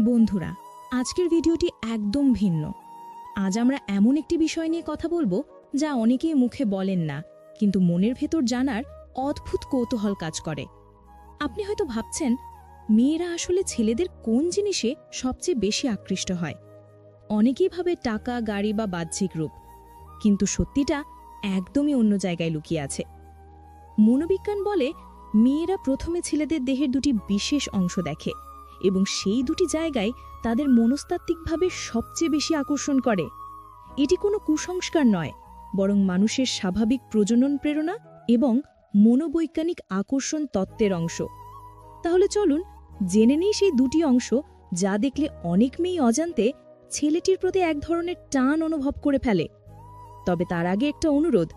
বন্ধুরা, আজকের ভিডিওটি একদম ভিন্ন। আজ আমরা এমন একটি বিষয় নিয়ে কথা বলবো যা অনেকেই মুখে বলেন না, কিন্তু মনের ভেতর জানার অদ্ভুত কৌতূহল কাজ করে। আপনি হয়তো ভাবছেন, মেয়েরা আসলে ছেলেদের কোন জিনিসে সবচেয়ে বেশি আকৃষ্ট হয়? অনেকেই ভাবে টাকা, গাড়ি বা বাহ্যিক রূপ, কিন্তু সত্যিটা একদমই অন্য জায়গায় লুকিয়ে আছে। মনোবিজ্ঞান বলে, মেয়েরা প্রথমে ছেলেদের দেহের দুটি বিশেষ অংশ দেখে এবং সেই দুটি জায়গায় তাদের মনস্তাত্ত্বিকভাবে সবচেয়ে বেশি আকর্ষণ করে। এটি কোনো কুসংস্কার নয়, বরং মানুষের স্বাভাবিক প্রজনন প্রেরণা এবং মনোবৈজ্ঞানিক আকর্ষণ তত্ত্বের অংশ। তাহলে চলুন জেনে নিই সেই দুটি অংশ যা দেখলে অনেক মেয়েই অজান্তে ছেলেটির প্রতি এক ধরনের টান অনুভব করে ফেলে। তবে তার আগে একটা অনুরোধ,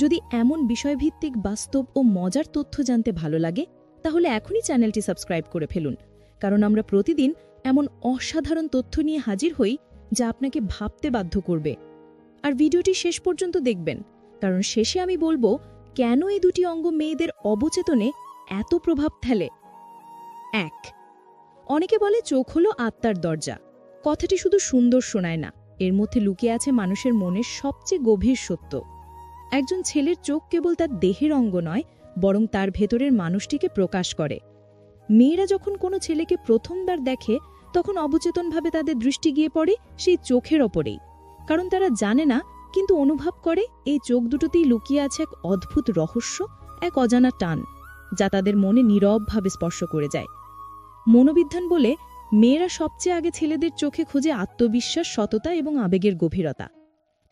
যদি এমন বিষয়ভিত্তিক বাস্তব ও মজার তথ্য জানতে ভালো লাগে তাহলে এখনই চ্যানেলটি সাবস্ক্রাইব করে ফেলুন, কারণ আমরা প্রতিদিন এমন অসাধারণ তথ্য নিয়ে হাজির হই যা আপনাকে ভাবতে বাধ্য করবে। আর ভিডিওটি শেষ পর্যন্ত দেখবেন, কারণ শেষে আমি বলবো কেন এই দুটি অঙ্গ মেয়েদের অবচেতনে এত প্রভাব ফেলে। ১. অনেকে বলে চোখ হলো আত্মার দরজা। কথাটি শুধু সুন্দর শোনায় না, এর মধ্যে লুকিয়ে আছে মানুষের মনের সবচেয়ে গভীর সত্য। একজন ছেলের চোখ কেবল তার দেহের অঙ্গ নয়, বরং তার ভেতরের মানুষটিকে প্রকাশ করে। মেয়েরা যখন কোনো ছেলেকে প্রথমবার দেখে তখন অবচেতনভাবে তাদের দৃষ্টি গিয়ে পড়ে সেই চোখের ওপরেই, কারণ তারা জানে না কিন্তু অনুভব করে এই চোখ দুটোতেই লুকিয়ে আছে এক অদ্ভুত রহস্য, এক অজানা টান যা তাদের মনে নীরবভাবে স্পর্শ করে যায়। মনোবিজ্ঞান বলে, মেয়েরা সবচেয়ে আগে ছেলেদের চোখে খোঁজে আত্মবিশ্বাস, সততা এবং আবেগের গভীরতা।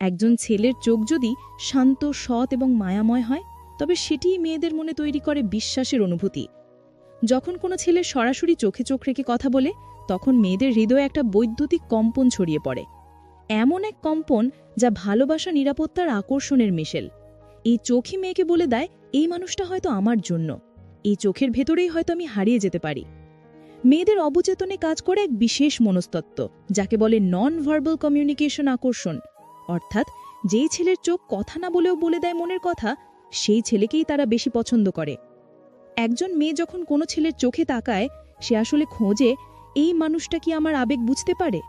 একজন ছেলের চোখ যদি শান্ত, সৎ এবং মায়াময় হয়, তবে সেটিই মেয়েদের মনে তৈরি করে বিশ্বাসের অনুভূতি। যখন কোনো ছেলে সরাসরি চোখে চোখ রেখে কথা বলে, তখন মেয়েদের হৃদয়ে একটা বৈদ্যুতিক কম্পন ছড়িয়ে পড়ে, এমন এক কম্পন যা ভালোবাসা, নিরাপত্তার আকর্ষণের মিশেল। এই চোখই মেয়েকে বলে দেয়, এই মানুষটা হয়তো আমার জন্য, এই চোখের ভেতরেই হয়তো আমি হারিয়ে যেতে পারি। মেয়েদের অবচেতনে কাজ করে এক বিশেষ মনস্তত্ত্ব, যাকে বলে নন ভার্বাল কমিউনিকেশন আকর্ষণ। অর্থাৎ যেই ছেলের চোখ কথা না বলেও বলে দেয় মনের কথা, সেই ছেলেকেই তারা বেশি পছন্দ করে। একজন মেয়ে যখন কোনো ছেলের চোখে তাকায়, সে আসলে খোঁজে, এই মানুষটা কি আমার আবেগ বুঝতে পারে?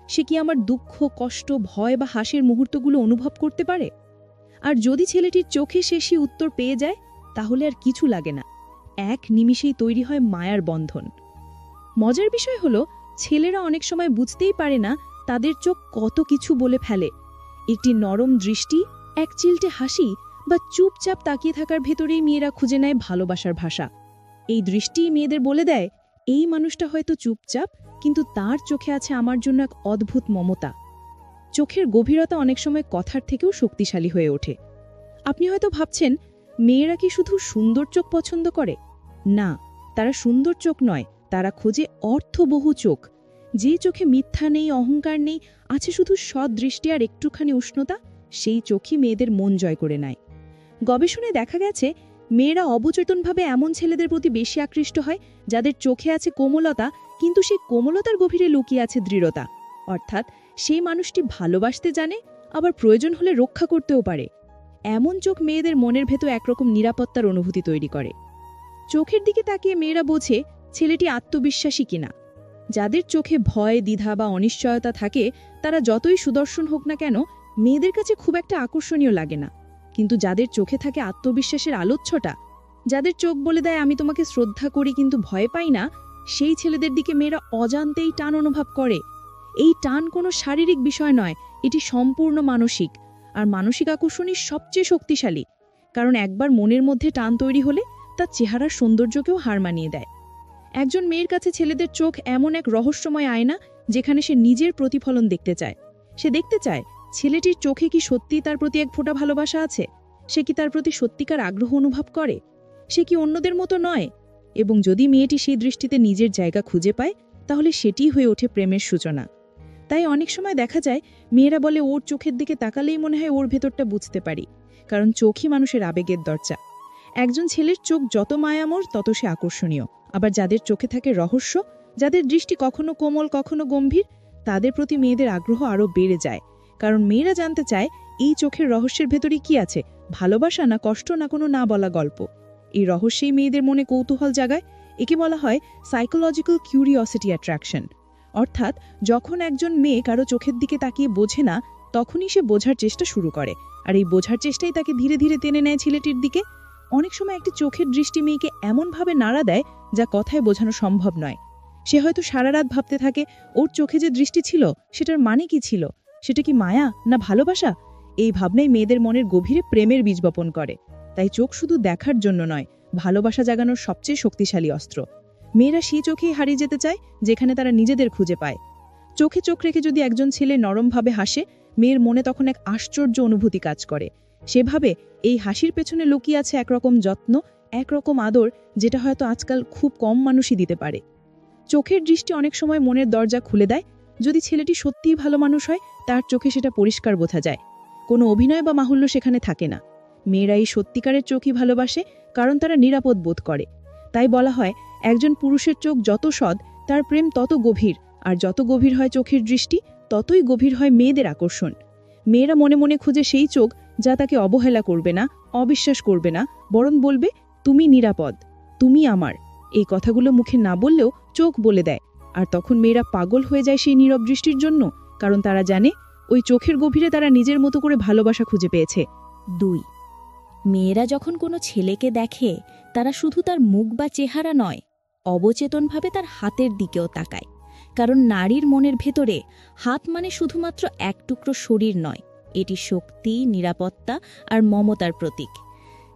সে কি আমার দুঃখ, কষ্ট, ভয় বা হাসির মুহূর্তগুলো অনুভব করতে পারে? আর যদি ছেলেটির চোখে সে সেই উত্তর পেয়ে যায়, তাহলে আর কিছু লাগে না, এক নিমিষেই তৈরি হয় মায়ার বন্ধন। মজার বিষয় হলো, ছেলেরা অনেক সময় বুঝতেই পারে না তাদের চোখ কত কিছু বলে ফেলে। একটি নরম দৃষ্টি, এক চিলটে হাসি বা চুপচাপ তাকিয়ে থাকার ভেতরেই মেয়েরা খুঁজে নেয় ভালোবাসার ভাষা। এই দৃষ্টিই মেয়েদের বলে দেয়, এই মানুষটা হয়তো চুপচাপ, কিন্তু তার চোখে আছে আমার জন্য এক অদ্ভুত মমতা। চোখের গভীরতা অনেক সময় কথার থেকেও শক্তিশালী হয়ে ওঠে। আপনি হয়তো ভাবছেন, মেয়েরা কি শুধু সুন্দর চোখ পছন্দ করে? না, তারা সুন্দর চোখ নয়, তারা খোঁজে অর্থবহু চোখ। যে চোখে মিথ্যা নেই, অহংকার নেই, আছে শুধু সৎ দৃষ্টি আর একটুখানি উষ্ণতা, সেই চোখই মেয়েদের মন জয় করে নেয়। গবেষণায় দেখা গেছে, মেয়েরা অবচেতনভাবে এমন ছেলেদের প্রতি বেশি আকৃষ্ট হয় যাদের চোখে আছে কোমলতা, কিন্তু সেই কোমলতার গভীরে লুকিয়ে আছে দৃঢ়তা। অর্থাৎ সেই মানুষটি ভালোবাসতে জানে, আবার প্রয়োজন হলে রক্ষা করতেও পারে। এমন চোখ মেয়েদের মনের ভেতর একরকম নিরাপত্তার অনুভূতি তৈরি করে। চোখের দিকে তাকিয়ে মেয়েরা বোঝে ছেলেটি আত্মবিশ্বাসী কিনা। যাদের চোখে ভয়, দ্বিধা বা অনিশ্চয়তা থাকে, তারা যতই সুদর্শন হোক না কেন, মেয়েদের কাছে খুব একটা আকর্ষণীয় লাগে না। কিন্তু যাদের চোখে থাকে আত্মবিশ্বাসের আলোচ্ছটা, যাদের চোখ বলে দেয় আমি তোমাকে শ্রদ্ধা করি কিন্তু ভয় পাই না, সেই ছেলেদের দিকে মেয়েরা অজান্তেই টান অনুভব করে। এই টান কোনো শারীরিক বিষয় নয়, এটি সম্পূর্ণ মানসিক। আর মানসিক আকর্ষণই সবচেয়ে শক্তিশালী, কারণ একবার মনের মধ্যে টান তৈরি হলে তার চেহারার সৌন্দর্যকেও হার মানিয়ে দেয়। একজন মেয়ের কাছে ছেলেদের চোখ এমন এক রহস্যময় আয়না, যেখানে সে নিজের প্রতিফলন দেখতে চায়। সে দেখতে চায় ছেলেটির চোখে কি সত্যি তার প্রতি এক ফোঁটা ভালোবাসা আছে, সে কি তার প্রতি সত্যিকার আগ্রহ অনুভব করে, সে কি অন্যদের মতো নয়। এবং যদি মেয়েটি সেই দৃষ্টিতে নিজের জায়গা খুঁজে পায়, তাহলে সেটিই হয়ে ওঠে প্রেমের সূচনা। তাই অনেক সময় দেখা যায়, মেয়েরা বলে ওর চোখের দিকে তাকালেই মনে হয় ওর ভেতরটা বুঝতে পারি, কারণ চোখই মানুষের আবেগের দরজা। একজন ছেলের চোখ যত মায়াময়, তত সে আকর্ষণীয়। আবার যাদের চোখে থাকে রহস্য, যাদের দৃষ্টি কখনো কোমল, কখনো গম্ভীর, তাদের প্রতি মেয়েদের আগ্রহ আরও বেড়ে যায়। কারণ মেয়েরা জানতে চায়, এই চোখের রহস্যের ভেতরে কি আছে, ভালোবাসা না কষ্ট না কোনো না বলা গল্প। এই রহস্যেই মেয়েদের মনে কৌতূহল জাগায়। একে বলা হয় সাইকোলজিক্যাল কিউরিওসিটি অ্যাট্রাকশন। অর্থাৎ যখন একজন মেয়ে কারো চোখের দিকে তাকিয়ে বোঝে না, তখনই সে বোঝার চেষ্টা শুরু করে, আর এই বোঝার চেষ্টাই তাকে ধীরে ধীরে টেনে নেয় ছেলেটির দিকে। অনেক সময় একটি চোখের দৃষ্টি মেয়েকে এমনভাবে নাড়া দেয় যা কথায় বোঝানো সম্ভব নয়। সে হয়তো সারা রাত ভাবতে থাকে ওর চোখে যে দৃষ্টি ছিল সেটার মানে কি ছিল, সেটা কি মায়া না ভালোবাসা। এই ভাবনাই মেয়েদের মনের গভীরে প্রেমের বীজ বপন করে। তাই চোখ শুধু দেখার জন্য নয়, ভালোবাসা জাগানোর সবচেয়ে শক্তিশালী অস্ত্র। মেয়েরা সেই চোখেই হারিয়ে যেতে চায় যেখানে তারা নিজেদের খুঁজে পায়। চোখে চোখ রেখে যদি একজন ছেলে নরমভাবে হাসে, মেয়ের মনে তখন এক আশ্চর্য অনুভূতি কাজ করে। সেভাবে এই হাসির পেছনে লুকিয়ে আছে একরকম যত্ন, একরকম আদর, যেটা হয়তো আজকাল খুব কম মানুষই দিতে পারে। চোখের দৃষ্টি অনেক সময় মনের দরজা খুলে দেয়। যদি ছেলেটি সত্যিই ভালো মানুষ হয়, তার চোখে সেটা পরিষ্কার বোঝা যায়। কোনো অভিনয় বা মাহুল্য সেখানে থাকে না। মেয়েরা এই সত্যিকারের চোখই ভালোবাসে, কারণ তারা নিরাপদ বোধ করে। তাই বলা হয়, একজন পুরুষের চোখ যত সৎ, তার প্রেম তত গভীর, আর যত গভীর হয় চোখের দৃষ্টি, ততই গভীর হয় মেয়েদের আকর্ষণ। মেয়েরা মনে মনে খুঁজে সেই চোখ যা তাকে অবহেলা করবে না, অবিশ্বাস করবে না, বরং বলবে, তুমি নিরাপদ, তুমি আমার। এই কথাগুলো মুখে না বললেও চোখ বলে দেয়। আর তখন মেয়েরা পাগল হয়ে যায় সেই নীরব দৃষ্টির জন্য, কারণ তারা জানে ওই চোখের গভীরে তারা নিজের মতো করে ভালোবাসা খুঁজে পেয়েছে। 2. মেয়েরা যখন কোনো ছেলেকে দেখে, তারা শুধু তার মুখ বা চেহারা নয়, অবচেতনভাবে তার হাতের দিকেও তাকায়। কারণ নারীর মনের ভেতরে হাত মানে শুধুমাত্র এক টুকরো শরীর নয়, এটি শক্তি, নিরাপত্তা আর মমতার প্রতীক।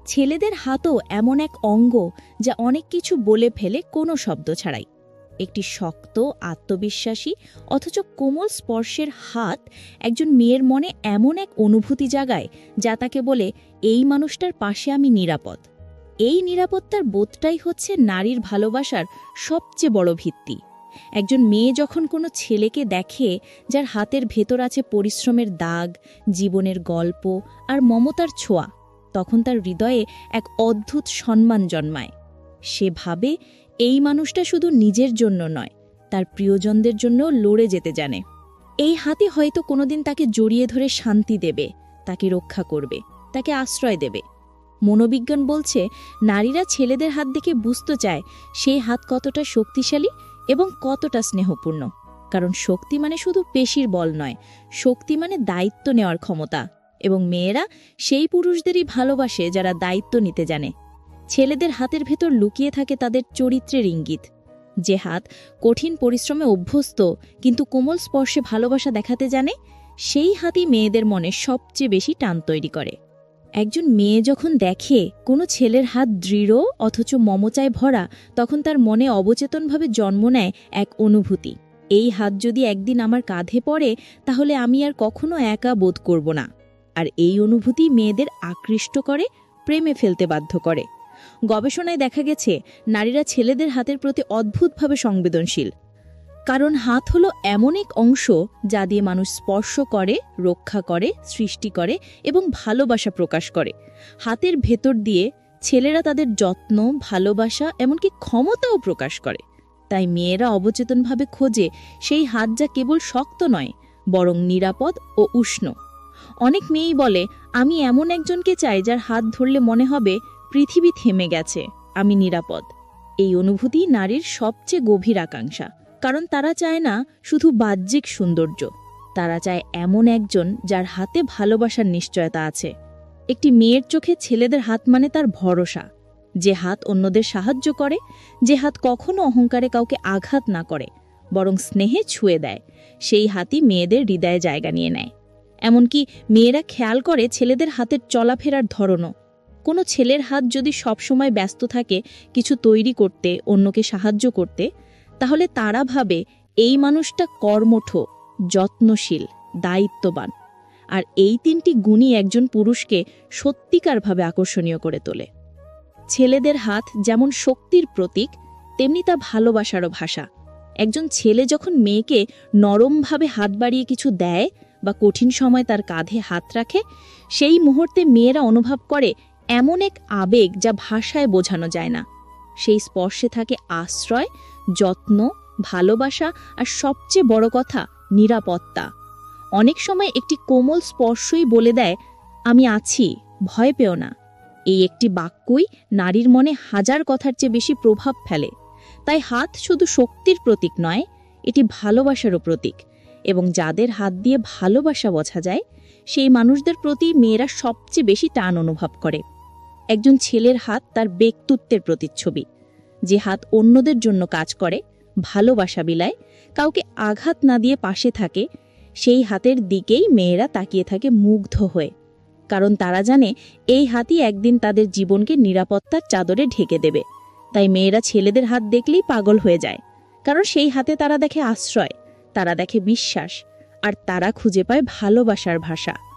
ছেলেদের হাতও এমন এক অঙ্গ যা অনেক কিছু বলে ফেলে কোনো শব্দ ছাড়াই। একটি শক্ত, আত্মবিশ্বাসী অথচ কোমল স্পর্শের হাত একজন মেয়ের মনে এমন এক অনুভূতি জাগায় যা তাকে বলে, এই মানুষটার পাশে আমি নিরাপদ। এই নিরাপত্তার বোধটাই হচ্ছে নারীর ভালোবাসার সবচেয়ে বড় ভিত্তি। একজন মেয়ে যখন কোনো ছেলেকে দেখে যার হাতের ভেতর আছে পরিশ্রমের দাগ, জীবনের গল্প আর মমতার ছোঁয়া, তখন তার হৃদয়ে এক অদ্ভুত সম্মান জন্মায়। সে ভাবে, এই মানুষটা শুধু নিজের জন্য নয়, তার প্রিয়জনদের জন্য লড়ে যেতে জানে। এই হাতে হয়তো কোনোদিন তাকে জড়িয়ে ধরে শান্তি দেবে, তাকে রক্ষা করবে, তাকে আশ্রয় দেবে। মনোবিজ্ঞান বলছে, নারীরা ছেলেদের হাত দেখে বুঝতে চায় সেই হাত কতটা শক্তিশালী এবং কতটা স্নেহপূর্ণ। কারণ শক্তি মানে শুধু পেশির বল নয়, শক্তি মানে দায়িত্ব নেওয়ার ক্ষমতা। এবং মেয়েরা সেই পুরুষদেরই ভালোবাসে যারা দায়িত্ব নিতে জানে। ছেলেদের হাতের ভেতর লুকিয়ে থাকে তাদের চরিত্রের ইঙ্গিত। যে হাত কঠিন পরিশ্রমে অভ্যস্ত কিন্তু কোমল স্পর্শে ভালোবাসা দেখাতে জানে, সেই হাতই মেয়েদের মনে সবচেয়ে বেশি টান তৈরি করে। একজন মেয়ে যখন দেখে কোনো ছেলের হাত দৃঢ় অথচ মমতায় ভরা, তখন তার মনে অবচেতনভাবে জন্ম নেয় এক অনুভূতি, এই হাত যদি একদিন আমার কাঁধে পড়ে তাহলে আমি আর কখনো একা বোধ করব না। আর এই অনুভূতি মেয়েদের আকৃষ্ট করে, প্রেমে ফেলতে বাধ্য করে। গবেষণায় দেখা গেছে, নারীরা ছেলেদের হাতের প্রতি অদ্ভুতভাবে সংবেদনশীল। কারণ হাত হলো এমন এক অংশ যা দিয়ে মানুষ স্পর্শ করে, রক্ষা করে, সৃষ্টি করে এবং ভালোবাসা প্রকাশ করে। হাতের ভেতর দিয়ে ছেলেরা তাদের যত্ন, ভালোবাসা এমনকি ক্ষমতাও প্রকাশ করে। তাই মেয়েরা অবচেতনভাবে খোঁজে সেই হাত যা কেবল শক্ত নয়, বরং নিরাপদ ও উষ্ণ। অনেক মেয়েই বলে, আমি এমন একজনকে চাই যার হাত ধরলে মনে হবে পৃথিবী থেমে গেছে, আমি নিরাপদ। এই অনুভূতি নারীর সবচেয়ে গভীর আকাঙ্ক্ষা। কারণ তারা চায় না শুধু বাহ্যিক সৌন্দর্য, তারা চায় এমন একজন যার হাতে ভালোবাসার নিশ্চয়তা আছে। একটি মেয়ের চোখে ছেলেদের হাত মানে তার ভরসা, যে হাত অন্যদের সাহায্য করে, যে হাত কখনো অহংকারে কাউকে আঘাত না করে, বরং স্নেহে ছুঁয়ে দেয়, সেই হাতই মেয়েদের হৃদয়ে জায়গা নিয়ে নেয়। এমনকি মেয়েরা খেয়াল করে ছেলেদের হাতের চলাফেরার ধরনও। কোনো ছেলের হাত যদি সবসময় ব্যস্ত থাকে কিছু তৈরি করতে, অন্যকে সাহায্য করতে, তাহলে তারা ভাবে এই মানুষটা কর্মঠ, যত্নশীল, দায়িত্ববান। আর এই তিনটি গুণই একজন পুরুষকে সত্যিকারভাবে আকর্ষণীয় করে তোলে। ছেলেদের হাত যেমন শক্তির প্রতীক, তেমনি তা ভালোবাসারও ভাষা। একজন ছেলে যখন মেয়েকে নরমভাবে হাত বাড়িয়ে কিছু দেয় বা কঠিন সময় তার কাঁধে হাত রাখে, সেই মুহূর্তে মেয়েরা অনুভব করে এমন এক আবেগ যা ভাষায় বোঝানো যায় না। সেই স্পর্শে থাকে আশ্রয়, যত্ন, ভালোবাসা আর সবচেয়ে বড় কথা, নিরাপত্তা। অনেক সময় একটি কোমল স্পর্শই বলে দেয়, আমি আছি, ভয় পেও না। এই একটি বাক্যই নারীর মনে হাজার কথার চেয়ে বেশি প্রভাব ফেলে। তাই হাত শুধু শক্তির প্রতীক নয়, এটি ভালোবাসারও প্রতীক এবং যাদের হাত দিয়ে ভালোবাসা বোঝা যায় সেই মানুষদের প্রতি মেয়েরা সবচেয়ে বেশি টান অনুভব করে। একজন ছেলের হাত তার ব্যক্তিত্বের প্রতিচ্ছবি। যে হাত অন্যদের জন্য কাজ করে, ভালোবাসা বিলায়, কাউকে আঘাত না দিয়ে পাশে থাকে, সেই হাতের দিকেই মেয়েরা তাকিয়ে থাকে মুগ্ধ হয়ে। কারণ তারা জানে এই হাতই একদিন তাদের জীবনকে নিরাপত্তার চাদরে ঢেকে দেবে। তাই মেয়েরা ছেলেদের হাত দেখলেই পাগল হয়ে যায়, কারণ সেই হাতে তারা দেখে আশ্রয়, তারা দেখে বিশ্বাস, আর তারা খুঁজে পায় ভালোবাসার ভাষা।